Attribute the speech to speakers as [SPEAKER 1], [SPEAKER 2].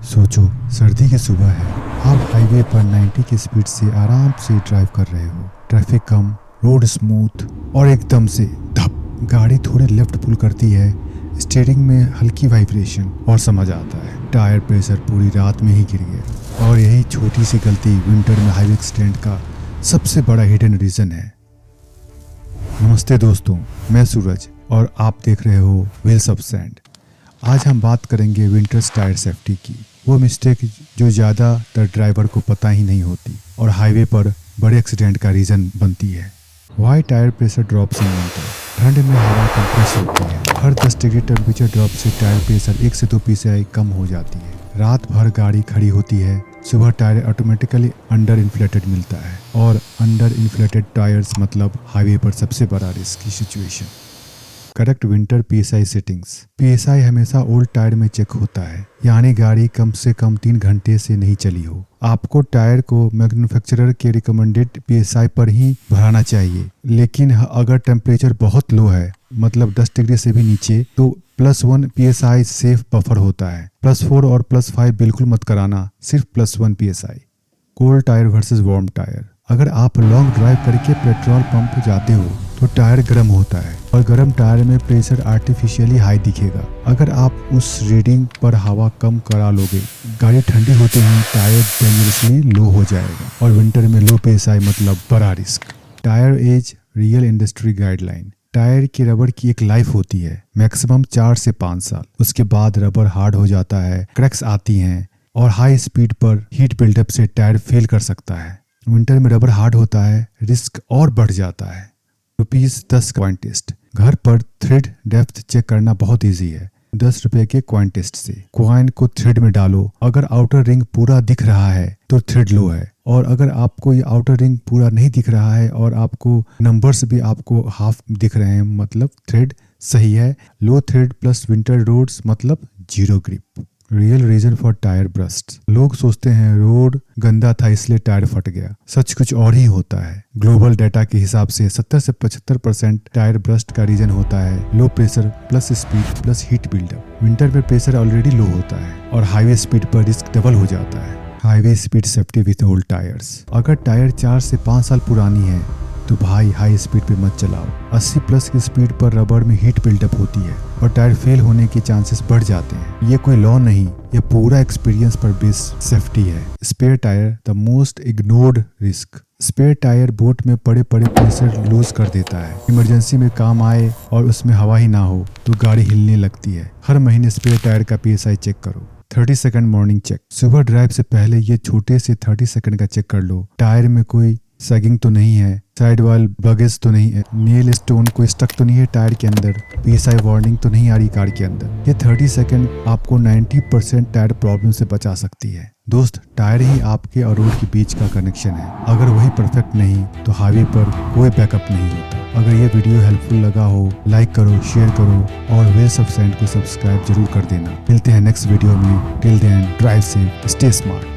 [SPEAKER 1] सोचो, सर्दी की सुबह है, आप हाईवे पर 90 की स्पीड से आराम से ड्राइव कर रहे हो। ट्रैफिक कम, रोड स्मूथ और एकदम से धप गाड़ी थोड़ी लेफ्ट पुल करती है। स्टीयरिंग में हल्की वाइब्रेशन और समझ आता है टायर प्रेशर पूरी रात में ही गिर गया। और यही छोटी सी गलती विंटर में हाईवे एक्सीडेंट का सबसे बड़ा हिडन रीजन है। नमस्ते दोस्तों, मैं सूरज और आप देख रहे हो व्हील्स ऑफ सैंड। आज हम बात करेंगे विंटर्स टायर सेफ्टी की, वो मिस्टेक जो ज़्यादातर ड्राइवर को पता ही नहीं होती और हाईवे पर बड़े एक्सीडेंट का रीज़न बनती है। Why tyre pressure drops in winter. ठंड में हवा कंप्रेस होती है। हर 10 डिग्री टेम्परेचर ड्रॉप से टायर प्रेशर 1 से 2 psi कम हो जाती है। रात भर गाड़ी खड़ी होती है, सुबह टायर ऑटोमेटिकली अंडर इन्फ्लेटेड मिलता है और अंडर इन्फ्लेटेड टायर्स मतलब हाईवे पर सबसे बड़ा रिस्क की situation. Correct winter PSI settings. PSI हमेशा ओल्ड टायर में चेक होता है, यानी गाड़ी कम से कम 3 घंटे से नहीं चली हो। आपको टायर को मैन्युफैक्चरर के रिकमेंडेड PSI पर ही भराना चाहिए, लेकिन अगर टेम्परेचर बहुत लो है मतलब 10 डिग्री से भी नीचे तो +1 PSI सेफ बफर होता है। +4 और +5 बिल्कुल मत कराना, सिर्फ +1 PSI। Cold tyre versus warm tyre. अगर आप लॉन्ग ड्राइव करके पेट्रोल पंप जाते हो तो टायर गर्म होता है और गर्म टायर में प्रेशर आर्टिफिशियली हाई दिखेगा। अगर आप उस रीडिंग पर हवा कम करा लोगे, गाड़ी ठंडी होते ही टायर डेंजरसली लो हो जाएगा और विंटर में लो PSI मतलब बड़ा risk. Tyre age real industry guideline. Tyre की रबर की एक लाइफ होती है, मैक्सिमम 4 से 5 साल। उसके बाद रबर हार्ड हो जाता है, क्रैक्स आती हैं और हाई स्पीड पर हीट बिल्डअप से टायर फेल कर सकता है। विंटर में रबर हार्ड होता है, रिस्क और बढ़ जाता है। ₹10 कॉइन टेस्ट। घर पर थ्रेड डेप्थ चेक करना बहुत इजी है। 10 रुपए के कॉइन टेस्ट से कॉइन को थ्रेड में डालो। अगर आउटर रिंग पूरा दिख रहा है तो थ्रेड लो है, और अगर आपको ये आउटर रिंग पूरा नहीं दिख रहा है और आपको नंबर्स भी आपको हाफ दिख रहे हैं मतलब थ्रेड सही है। Low thread plus winter roads मतलब zero grip. Real reason for tyre burst. लोग सोचते हैं रोड गंदा था इसलिए टायर फट गया, सच कुछ और ही होता है। ग्लोबल डाटा के हिसाब से 70 से 75% टायर ब्रस्ट का रीजन होता है low pressure plus speed plus heat buildup. Winter में प्रेशर ऑलरेडी लो होता है और हाईवे स्पीड पर रिस्क डबल हो जाता है। Highway speed safety with old tyres. अगर टायर 4 से 5 साल पुरानी है तो भाई हाई स्पीड पे मत चलाओ। 80 प्लस की स्पीड पर रबर में हीट बिल्डअप होती है और टायर फेल होने के चांसेस बढ़ जाते हैं। ये कोई लॉ नहीं, ये पूरा एक्सपीरियंस पर बेस्ड सेफ्टी है। Spare tyre the most ignored risk. Spare tyre boot में पड़े प्रेशर लूज कर देता है। इमरजेंसी में काम आए और उसमें हवा ही ना हो तो गाड़ी हिलने लगती है। हर महीने स्पेयर टायर का PSI चेक करो। 30 सेकंड मॉर्निंग चेक। सुबह ड्राइव से पहले ये छोटे से 30 सेकंड का चेक कर लो। टायर में कोई सैगिंग तो नहीं है, साइड वाल बगेज तो नहीं है, नेल स्टोन कोई स्टक तो नहीं है टायर के अंदर, PSI वार्निंग तो नहीं आ रही कार के अंदर। ये 30 सेकंड आपको 90% टायर प्रॉब्लम से बचा सकती है। दोस्त, टायर ही आपके और रोड के बीच का कनेक्शन है। अगर वही परफेक्ट नहीं तो हाईवे पर कोई बैकअप नहीं होता। अगर ये वीडियो हेल्पफुल लगा हो, लाइक करो, शेयर करो और व्हील्स ऑफ सैंड को सब्सक्राइब जरूर कर देना। मिलते हैं नेक्स्ट वीडियो में। Till then drive safe, stay smart.